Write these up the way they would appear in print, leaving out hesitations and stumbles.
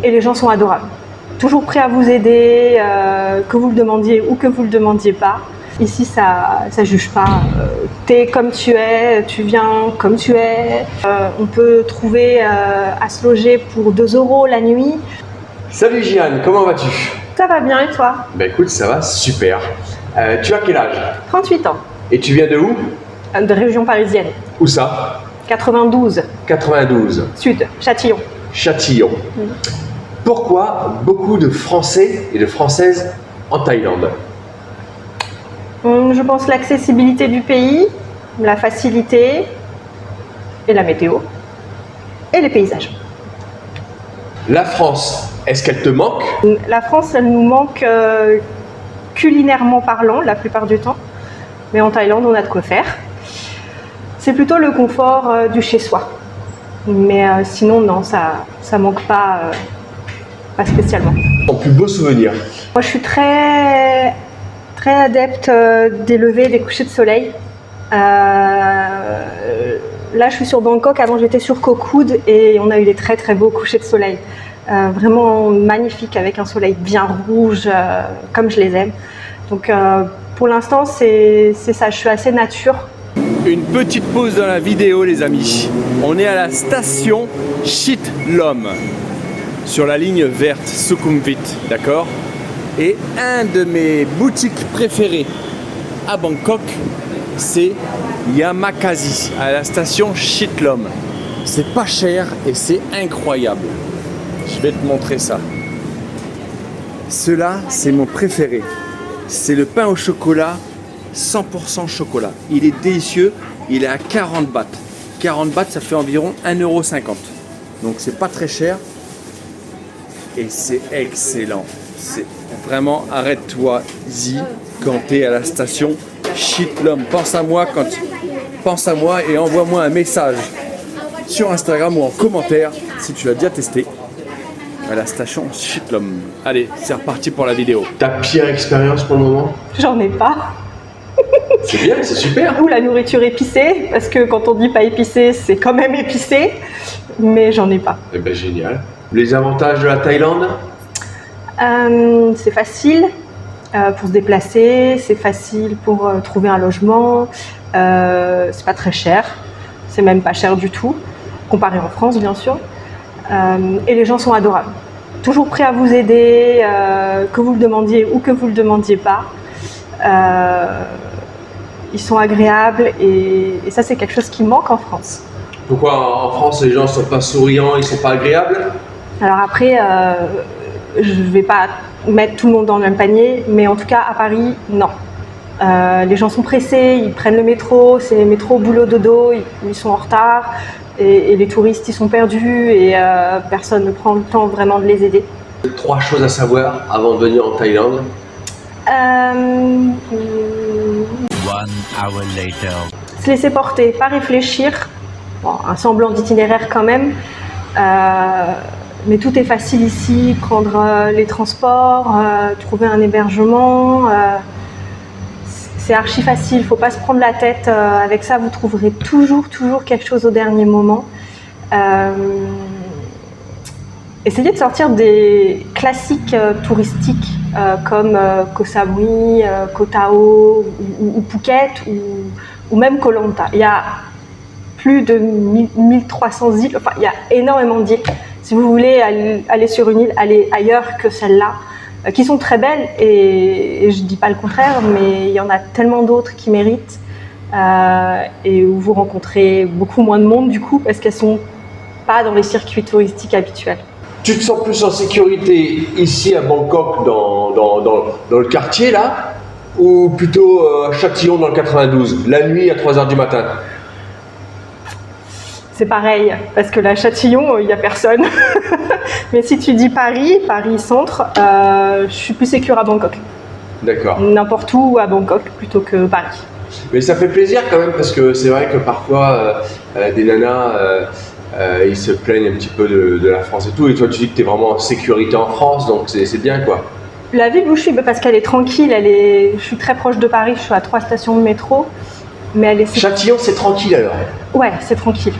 et les gens sont adorables. Toujours prêts à vous aider, que vous le demandiez ou que vous le demandiez pas. Ici, ça juge pas. T'es comme tu es, tu viens comme tu es. On peut trouver à se loger pour 2 € la nuit. Salut Jeanne, comment vas-tu? Ça va bien et toi? Bah écoute, ça va super. Tu as quel âge? 38 ans, Et tu viens de où? de région parisienne. Où ça? 92, 92. sud, Châtillon. Châtillon. Pourquoi beaucoup de Français et de Françaises en Thaïlande? Je pense l'accessibilité du pays, la facilité et la météo et les paysages. La France, est-ce qu'elle te manque? La France, elle nous manque culinairement parlant la plupart du temps, mais en Thaïlande, on a de quoi faire. C'est plutôt le confort du chez-soi, mais sinon, non, ça manque pas spécialement. Ton plus beau souvenir? Moi, je suis très adepte des levées et des couchers de soleil. Là, je suis sur Bangkok. Avant, j'étais sur Koh Kood et on a eu des très beaux couchers de soleil. Vraiment magnifiques avec un soleil bien rouge, comme je les aime. Donc, pour l'instant, c'est ça. Je suis assez nature. Une petite pause dans la vidéo les amis. On est à la station Chitlom sur la ligne verte Sukhumvit, d'accord? Et un de mes boutiques préférées à Bangkok, c'est Yamakasi à la station Chitlom. C'est pas cher et c'est incroyable. Je vais te montrer ça. Cela, c'est mon préféré. C'est le pain au chocolat 100% chocolat. Il est délicieux, il est à 40 bahts. 40 bahts, ça fait environ 1,50 €. Donc c'est pas très cher et c'est excellent. C'est vraiment, arrête-toi-y quand tu es à la station Chitlom. Pense à moi et envoie-moi un message sur Instagram ou en commentaire si tu l'as déjà testé à la station Chitlom. Allez, c'est reparti pour la vidéo. Ta pire expérience pour le moment? J'en ai pas. C'est bien, c'est super. Ou la nourriture épicée, parce que quand on dit pas épicé, c'est quand même épicé, mais j'en ai pas. Eh ben génial. Les avantages de la Thaïlande? C'est facile pour se déplacer, c'est facile pour trouver un logement, c'est pas très cher, c'est même pas cher du tout, comparé en France bien sûr, et les gens sont adorables. Toujours prêts à vous aider, que vous le demandiez ou que vous le demandiez pas. Ils sont agréables et ça c'est quelque chose qui manque en France. Pourquoi en France les gens sont pas souriants, ils sont pas agréables? Alors après, je vais pas mettre tout le monde dans le même panier, mais en tout cas à Paris, non. Les gens sont pressés, ils prennent le métro, c'est le métro boulot dodo, ils sont en retard et les touristes ils sont perdus et personne ne prend le temps vraiment de les aider. 3 choses à savoir avant de venir en Thaïlande. 1 hour later. Se laisser porter, pas réfléchir. Bon, un semblant d'itinéraire quand même. Mais tout est facile ici, prendre les transports, trouver un hébergement. C'est archi facile, il ne faut pas se prendre la tête. Avec ça, vous trouverez toujours quelque chose au dernier moment. Essayez de sortir des classiques touristiques comme Koh Samui, Koh Tao ou Phuket ou même Koh Lanta. Il y a plus de 1300 îles, enfin il y a énormément d'îles. Si vous voulez aller sur une île, allez ailleurs que celle-là, qui sont très belles et je ne dis pas le contraire, mais il y en a tellement d'autres qui méritent et où vous rencontrez beaucoup moins de monde du coup parce qu'elles ne sont pas dans les circuits touristiques habituels. Tu te sens plus en sécurité ici à Bangkok dans le quartier là, ou plutôt à Châtillon dans le 92, la nuit à 3 h du matin? C'est pareil, parce que là, à Châtillon, il n'y a personne. Mais si tu dis Paris centre, je suis plus sécure à Bangkok. D'accord. N'importe où à Bangkok plutôt que Paris. Mais ça fait plaisir quand même parce que c'est vrai que parfois des nanas ils se plaignent un petit peu de la France et tout, et toi tu dis que tu es vraiment en sécurité en France, donc c'est bien quoi. La ville où je suis, parce qu'elle est tranquille, je suis très proche de Paris, je suis à 3 stations de métro. Mais elle est... Châtillon c'est tranquille alors? Ouais, c'est tranquille.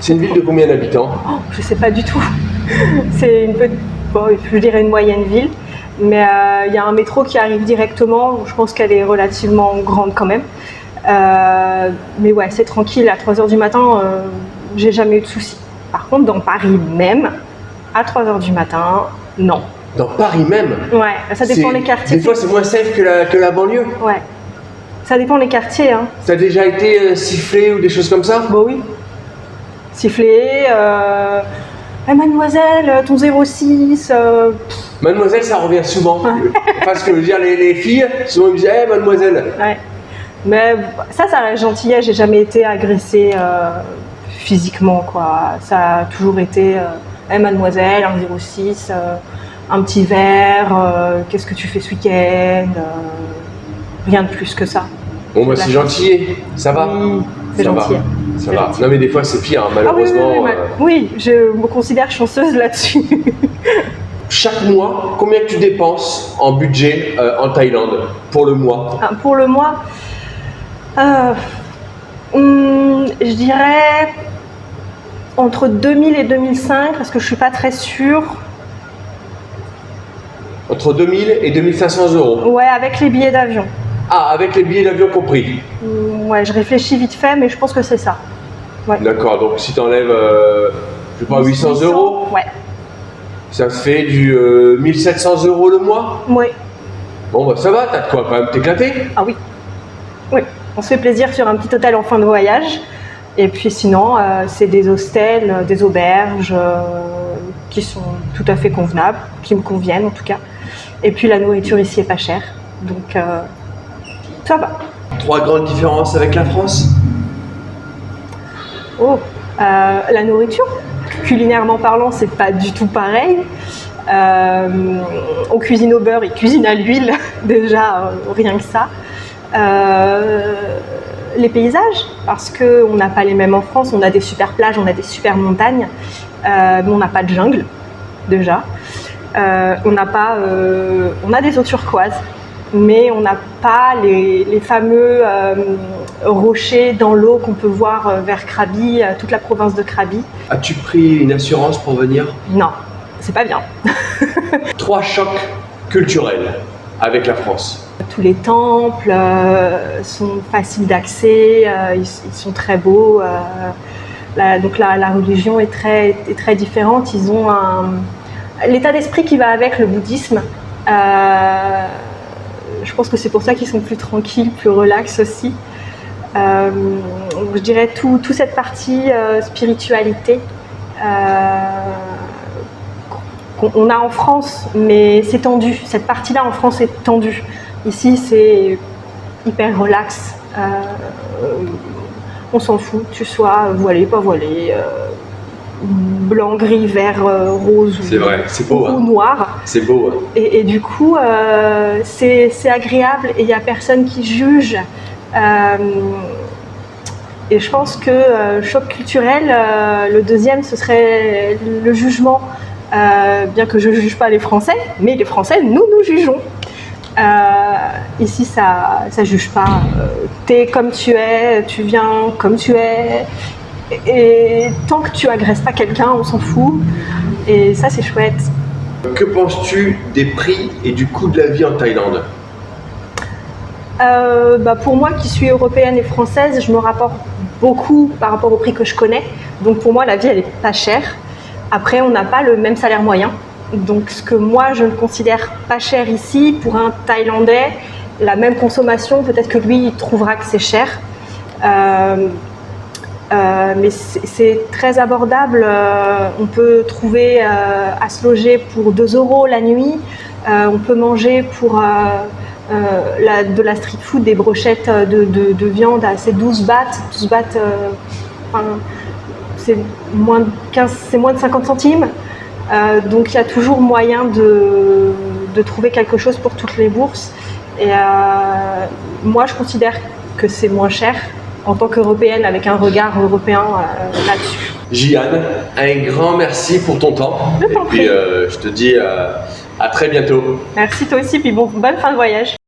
C'est une ville de combien d'habitants? Oh, je sais pas du tout. C'est bon, je dirais une moyenne ville, mais il y a un métro qui arrive directement. Je pense qu'elle est relativement grande quand même. Mais ouais, c'est tranquille. À 3h du matin, j'ai jamais eu de soucis. Par contre, dans Paris même, à 3h du matin, non. Dans Paris même? Ouais, ça dépend des quartiers. Des fois, c'est moins safe que la banlieue. Ouais, ça dépend des quartiers. Hein. T'as déjà été sifflé ou des choses comme ça? Bon, oui. Siffler, hey, mademoiselle, ton 06. Mademoiselle, ça revient souvent. Parce que je veux dire, les filles, souvent ils me disent hey, mademoiselle. Ouais. Mais ça reste gentillesse. J'ai jamais été agressée physiquement, quoi. Ça a toujours été hey, mademoiselle, un 06, un petit verre, qu'est-ce que tu fais ce week-end, rien de plus que ça. Bon, bah c'est gentil, ça va? Oui, c'est gentil. Ça va. Non, mais des fois, c'est pire, hein, malheureusement. Ah, oui, je me considère chanceuse là-dessus. Chaque mois, combien tu dépenses en budget en Thaïlande pour le mois? Pour le mois, je dirais entre 2000 et 2005, parce que je suis pas très sûre. Entre 2000 et 2500 euros? Ouais, avec les billets d'avion. Ah, avec les billets d'avion compris? Ouais, je réfléchis vite fait, mais je pense que c'est ça. Ouais. D'accord, donc si tu enlèves, je sais pas, 800 euros, ouais. Ça fait du 1700 euros le mois? Oui. Bon, bah ça va, t'as de quoi quand même t'éclater? Ah oui. Oui, on se fait plaisir sur un petit hôtel en fin de voyage. Et puis sinon, c'est des hostels, des auberges qui sont tout à fait convenables, qui me conviennent en tout cas. Et puis la nourriture ici est pas chère, donc ça va. 3 grandes différences avec la France? Oh, la nourriture, culinairement parlant, c'est pas du tout pareil. On cuisine au beurre, ils cuisinent à l'huile, déjà rien que ça. Les paysages, parce qu'on n'a pas les mêmes en France, on a des super plages, on a des super montagnes, mais on n'a pas de jungle, déjà. On a des eaux turquoises, mais on n'a pas les fameux rochers dans l'eau qu'on peut voir vers Krabi, toute la province de Krabi. As-tu pris une assurance pour venir? Non, c'est pas bien. 3 chocs culturels avec la France. Tous les temples sont faciles d'accès, ils sont très beaux. Donc la religion est très différente. Ils ont l'état d'esprit qui va avec le bouddhisme. Je pense que c'est pour ça qu'ils sont plus tranquilles, plus relax aussi. Je dirais toute cette partie spiritualité qu'on a en France, mais c'est tendu. Cette partie-là en France est tendue. Ici, c'est hyper relax. On s'en fout, tu sois voilé, pas voilé, blanc, gris, vert, rose c'est vrai, c'est beau, ou noir. C'est beau. Hein. Et du coup, c'est agréable et il n'y a personne qui juge. Et je pense que choc culturel, le deuxième, ce serait le jugement. Bien que je ne juge pas les Français, mais les Français, nous jugeons. Ici, ça juge pas. T'es comme tu es, tu viens comme tu es. Et tant que tu agresses pas quelqu'un, on s'en fout. Et ça, c'est chouette. Que penses-tu des prix et du coût de la vie en Thaïlande? Pour moi, qui suis européenne et française, je me rapporte beaucoup par rapport au prix que je connais. Donc pour moi, la vie, elle est pas chère. Après, on n'a pas le même salaire moyen. Donc ce que moi, je ne considère pas cher ici, pour un Thaïlandais, la même consommation, peut-être que lui, il trouvera que c'est cher. Mais c'est très abordable. On peut trouver à se loger pour 2 € la nuit. On peut manger pour de la street food, des brochettes de viande à 12 bahts. 12 bahts, c'est moins de 50 centimes. Donc il y a toujours moyen de trouver quelque chose pour toutes les bourses. Et moi, je considère que c'est moins cher en tant qu'Européenne, avec un regard européen là-dessus. Jian, un grand merci pour ton temps. Je t'en prie. Et puis je te dis à très bientôt. Merci toi aussi, puis bonne fin de voyage.